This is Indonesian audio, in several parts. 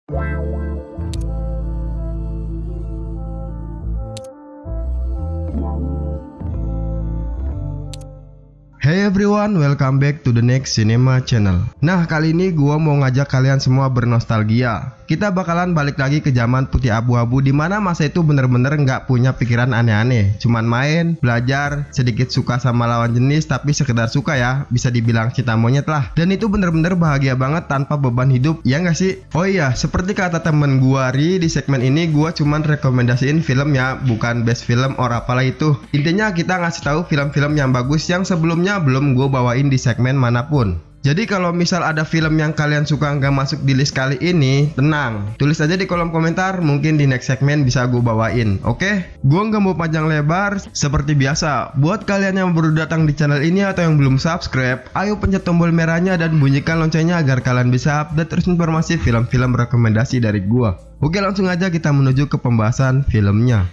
Hey everyone, welcome back to the next cinema channel. Nah, kali ini gua mau ngajak kalian semua bernostalgia. Kita bakalan balik lagi ke zaman putih abu-abu, dimana masa itu bener-bener nggak punya pikiran aneh-aneh, cuman main, belajar, sedikit suka sama lawan jenis, tapi sekedar suka ya, bisa dibilang cinta monyet lah. Dan itu bener-bener bahagia banget tanpa beban hidup, ya nggak sih? Oh iya, seperti kata temen gua Ri, di segmen ini gua cuman rekomendasiin film ya, bukan best film or apalah itu. Intinya kita ngasih tahu film-film yang bagus yang sebelumnya belum gue bawain di segmen manapun. Jadi kalau misal ada film yang kalian suka nggak masuk di list kali ini, tenang, tulis aja di kolom komentar, mungkin di next segmen bisa gue bawain. Oke? Gue nggak mau panjang lebar. Seperti biasa, buat kalian yang baru datang di channel ini atau yang belum subscribe, ayo pencet tombol merahnya dan bunyikan loncengnya agar kalian bisa update terus informasi film-film rekomendasi dari gue. Oke, langsung aja kita menuju ke pembahasan filmnya.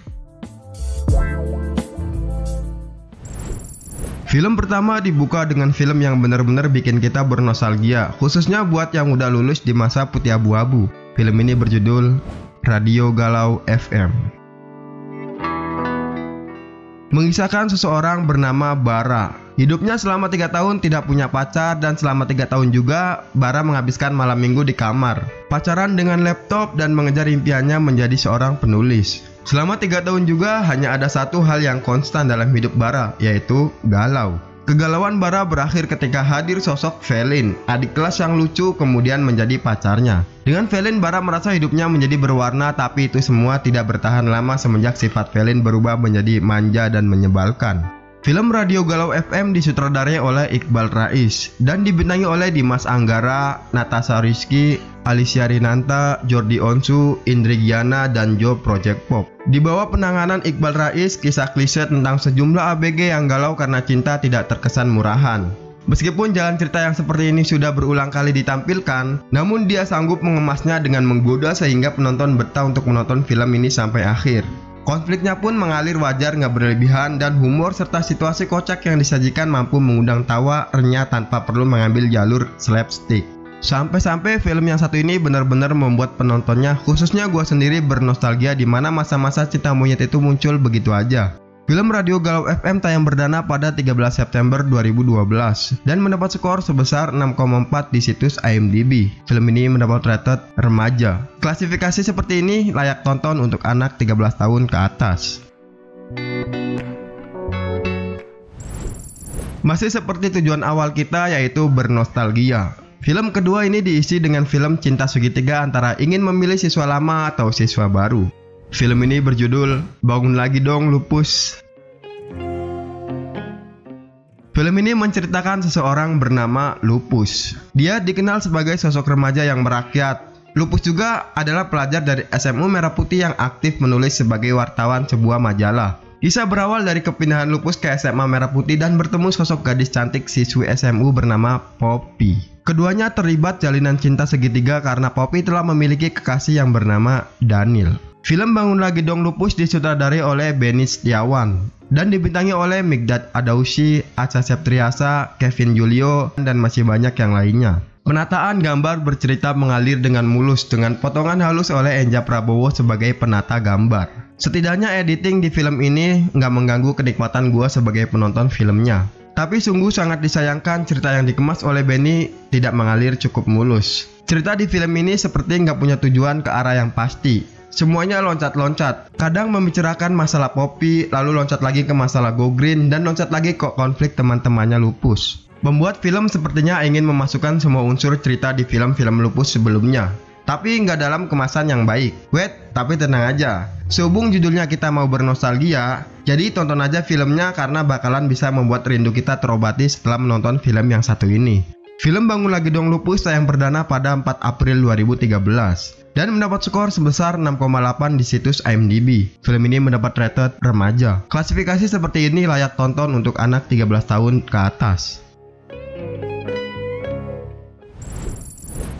Film pertama dibuka dengan film yang benar-benar bikin kita bernostalgia, khususnya buat yang udah lulus di masa putih abu-abu. Film ini berjudul Radio Galau FM. Mengisahkan seseorang bernama Bara. Hidupnya selama 3 tahun tidak punya pacar, dan selama 3 tahun juga Bara menghabiskan malam minggu di kamar, pacaran dengan laptop dan mengejar impiannya menjadi seorang penulis. Selama 3 tahun juga hanya ada satu hal yang konstan dalam hidup Bara, yaitu galau. Kegalauan Bara berakhir ketika hadir sosok Velin, adik kelas yang lucu, kemudian menjadi pacarnya. Dengan Velin, Bara merasa hidupnya menjadi berwarna, tapi itu semua tidak bertahan lama semenjak sifat Velin berubah menjadi manja dan menyebalkan. Film Radio Galau FM disutradarai oleh Iqbal Rais dan dibintangi oleh Dimas Anggara, Natasha Rizky, Alicia Rinanta, Jordi Onsu, Indri Giana, dan Joe Project Pop. Di bawah penanganan Iqbal Rais, kisah klise tentang sejumlah ABG yang galau karena cinta tidak terkesan murahan. Meskipun jalan cerita yang seperti ini sudah berulang kali ditampilkan, namun dia sanggup mengemasnya dengan menggoda sehingga penonton betah untuk menonton film ini sampai akhir. Konfliknya pun mengalir wajar, nggak berlebihan, dan humor serta situasi kocak yang disajikan mampu mengundang tawa renyah tanpa perlu mengambil jalur slapstick. Sampai-sampai film yang satu ini benar-benar membuat penontonnya, khususnya gua sendiri, bernostalgia di mana masa-masa cinta monyet itu muncul begitu aja. Film Radio Galau FM tayang perdana pada 13 September 2012 dan mendapat skor sebesar 6,4 di situs IMDb. Film ini mendapat rated remaja. Klasifikasi seperti ini layak tonton untuk anak 13 tahun ke atas. Masih seperti tujuan awal kita, yaitu bernostalgia. Film kedua ini diisi dengan film cinta segitiga antara ingin memilih siswa lama atau siswa baru. Film ini berjudul Bangun Lagi Dong Lupus. Film ini menceritakan seseorang bernama Lupus. Dia dikenal sebagai sosok remaja yang merakyat. Lupus juga adalah pelajar dari SMU Merah Putih yang aktif menulis sebagai wartawan sebuah majalah. Kisah berawal dari kepindahan Lupus ke SMA Merah Putih dan bertemu sosok gadis cantik siswi SMU bernama Poppy. Keduanya terlibat jalinan cinta segitiga karena Poppy telah memiliki kekasih yang bernama Daniel. Film Bangun Lagi Dong Lupus disutradarai oleh Benny Setiawan dan dibintangi oleh Migdad Adausi, Acha Septriasa, Kevin Julio, dan masih banyak yang lainnya. Penataan gambar bercerita mengalir dengan mulus dengan potongan halus oleh Enja Prabowo sebagai penata gambar. Setidaknya editing di film ini nggak mengganggu kenikmatan gua sebagai penonton filmnya. Tapi sungguh sangat disayangkan cerita yang dikemas oleh Benny tidak mengalir cukup mulus. Cerita di film ini seperti nggak punya tujuan ke arah yang pasti. Semuanya loncat-loncat, kadang membicarakan masalah Poppy, lalu loncat lagi ke masalah Go Green, dan loncat lagi ke konflik teman-temannya Lupus. Membuat film sepertinya ingin memasukkan semua unsur cerita di film-film Lupus sebelumnya, tapi nggak dalam kemasan yang baik. Tapi tenang aja, sehubung judulnya kita mau bernostalgia, jadi tonton aja filmnya karena bakalan bisa membuat rindu kita terobati setelah menonton film yang satu ini. Film Bangun Lagi Dong Lupus tayang perdana pada 4 April 2013 dan mendapat skor sebesar 6,8 di situs IMDb. Film ini mendapat rated remaja. Klasifikasi seperti ini layak tonton untuk anak 13 tahun ke atas.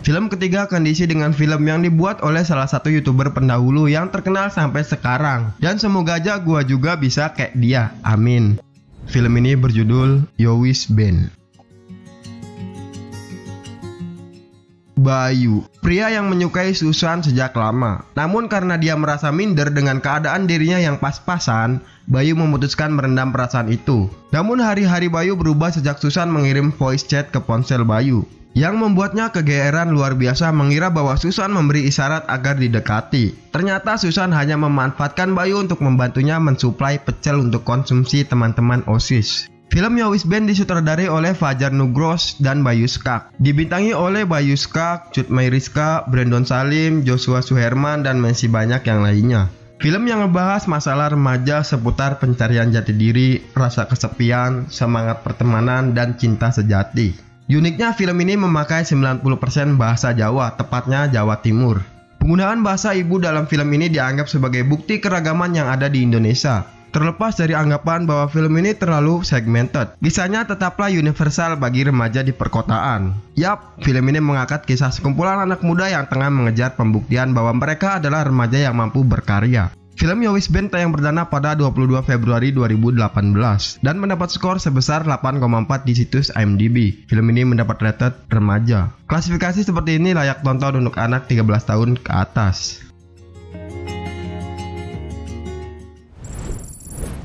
Film ketiga akan diisi dengan film yang dibuat oleh salah satu YouTuber pendahulu yang terkenal sampai sekarang. Dan semoga aja gua juga bisa kayak dia, amin. Film ini berjudul Yowis Band. Bayu, pria yang menyukai Susan sejak lama. Namun karena dia merasa minder dengan keadaan dirinya yang pas-pasan, Bayu memutuskan merendam perasaan itu. Namun hari-hari Bayu berubah sejak Susan mengirim voice chat ke ponsel Bayu, yang membuatnya kegeeran luar biasa mengira bahwa Susan memberi isyarat agar didekati. Ternyata Susan hanya memanfaatkan Bayu untuk membantunya mensuplai pecel untuk konsumsi teman-teman OSIS. Film Yowis Band disutradarai oleh Fajar Nugros dan Bayu Skak. Dibintangi oleh Bayu Skak, Cut Mayriska, Brandon Salim, Joshua Suherman, dan masih banyak yang lainnya. Film yang membahas masalah remaja seputar pencarian jati diri, rasa kesepian, semangat pertemanan, dan cinta sejati. Uniknya film ini memakai 90% bahasa Jawa, tepatnya Jawa Timur. Penggunaan bahasa ibu dalam film ini dianggap sebagai bukti keragaman yang ada di Indonesia. Terlepas dari anggapan bahwa film ini terlalu segmented, kisahnya tetaplah universal bagi remaja di perkotaan. Yap, film ini mengangkat kisah sekumpulan anak muda yang tengah mengejar pembuktian bahwa mereka adalah remaja yang mampu berkarya. Film Yowis Band tayang perdana pada 22 Februari 2018 dan mendapat skor sebesar 8,4 di situs IMDb. Film ini mendapat rated remaja. Klasifikasi seperti ini layak tonton untuk anak 13 tahun ke atas.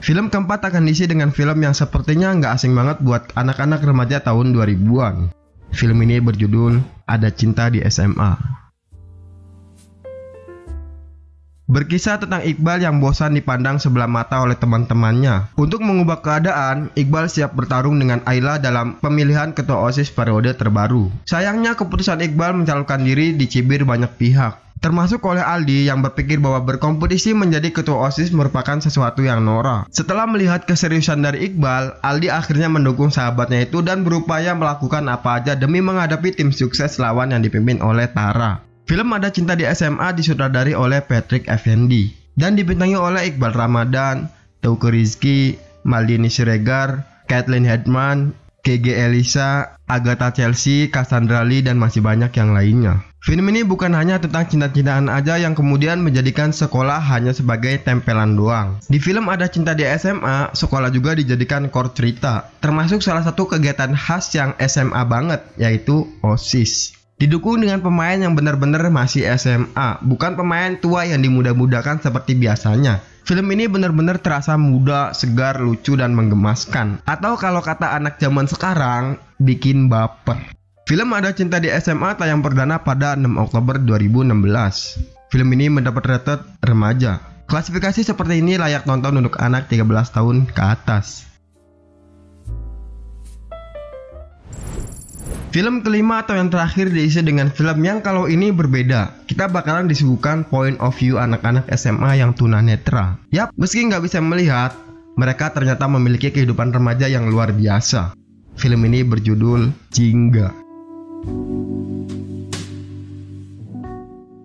Film keempat akan diisi dengan film yang sepertinya nggak asing banget buat anak-anak remaja tahun 2000-an. Film ini berjudul Ada Cinta di SMA. Berkisah tentang Iqbal yang bosan dipandang sebelah mata oleh teman-temannya. Untuk mengubah keadaan, Iqbal siap bertarung dengan Ayla dalam pemilihan ketua OSIS periode terbaru. Sayangnya keputusan Iqbal mencalonkan diri dicibir banyak pihak, termasuk oleh Aldi yang berpikir bahwa berkompetisi menjadi ketua OSIS merupakan sesuatu yang norak. Setelah melihat keseriusan dari Iqbal, Aldi akhirnya mendukung sahabatnya itu dan berupaya melakukan apa aja demi menghadapi tim sukses lawan yang dipimpin oleh Tara. Film Ada Cinta di SMA disutradari oleh Patrick Effendi dan dibintangi oleh Iqbal Ramadan, Teuku Rizky, Maldini Siregar, Caitlin Hedman, KG Elisa, Agatha Chelsea, Cassandra Lee, dan masih banyak yang lainnya. Film ini bukan hanya tentang cinta-cintaan aja yang kemudian menjadikan sekolah hanya sebagai tempelan doang. Di film Ada Cinta di SMA, sekolah juga dijadikan core cerita, termasuk salah satu kegiatan khas yang SMA banget, yaitu OSIS. Didukung dengan pemain yang benar-benar masih SMA, bukan pemain tua yang dimudah-mudahkan seperti biasanya. Film ini benar-benar terasa muda, segar, lucu, dan menggemaskan. Atau kalau kata anak zaman sekarang, bikin baper. Film Ada Cinta di SMA tayang perdana pada 6 Oktober 2016. Film ini mendapat rated remaja. Klasifikasi seperti ini layak nonton untuk anak 13 tahun ke atas. Film kelima atau yang terakhir diisi dengan film yang kalau ini berbeda. Kita bakalan disuguhkan point of view anak-anak SMA yang tunanetra. Yap, meski nggak bisa melihat, mereka ternyata memiliki kehidupan remaja yang luar biasa. Film ini berjudul Jingga.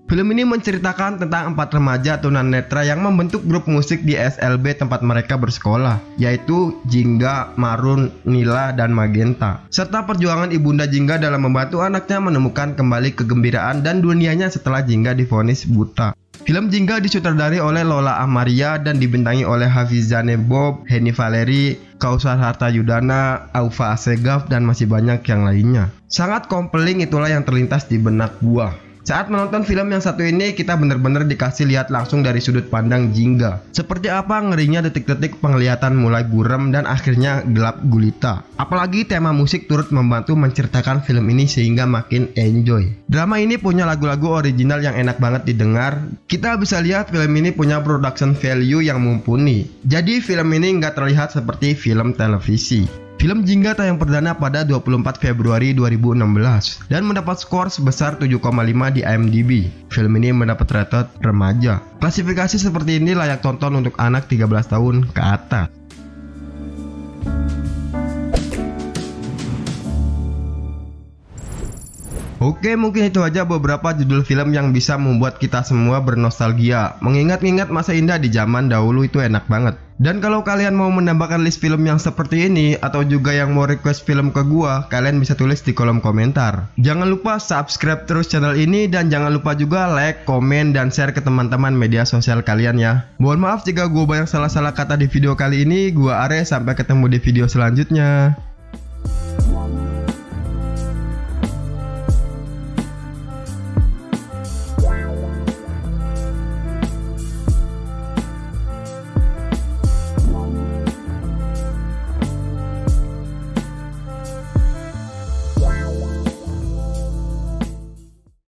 Film ini menceritakan tentang 4 remaja tunanetra yang membentuk grup musik di SLB tempat mereka bersekolah, yaitu Jingga, Marun, Nila, dan Magenta, serta perjuangan ibunda Jingga dalam membantu anaknya menemukan kembali kegembiraan dan dunianya setelah Jingga divonis buta. Film Jingga disutradari oleh Lola Amaria dan dibintangi oleh Hafizane Bob, Henny Valeri, Kausar Hartayudana, Aufa Assegaf, dan masih banyak yang lainnya. Sangat compelling, itulah yang terlintas di benak gua. Saat menonton film yang satu ini, kita benar-benar dikasih lihat langsung dari sudut pandang Jingga. Seperti apa ngerinya detik-detik penglihatan mulai buram dan akhirnya gelap gulita. Apalagi tema musik turut membantu menceritakan film ini sehingga makin enjoy. Drama ini punya lagu-lagu original yang enak banget didengar. Kita bisa lihat film ini punya production value yang mumpuni. Jadi film ini nggak terlihat seperti film televisi. Film Jingga tayang perdana pada 24 Februari 2016 dan mendapat skor sebesar 7,5 di IMDb. Film ini mendapat rated remaja. Klasifikasi seperti ini layak tonton untuk anak 13 tahun ke atas. Oke, mungkin itu aja beberapa judul film yang bisa membuat kita semua bernostalgia, mengingat-ingat masa indah di zaman dahulu. Itu enak banget. Dan kalau kalian mau menambahkan list film yang seperti ini atau juga yang mau request film ke gua, kalian bisa tulis di kolom komentar. Jangan lupa subscribe terus channel ini dan jangan lupa juga like, komen, dan share ke teman-teman media sosial kalian ya. Mohon maaf jika gua banyak salah-salah kata di video kali ini. Gua Are, sampai ketemu di video selanjutnya.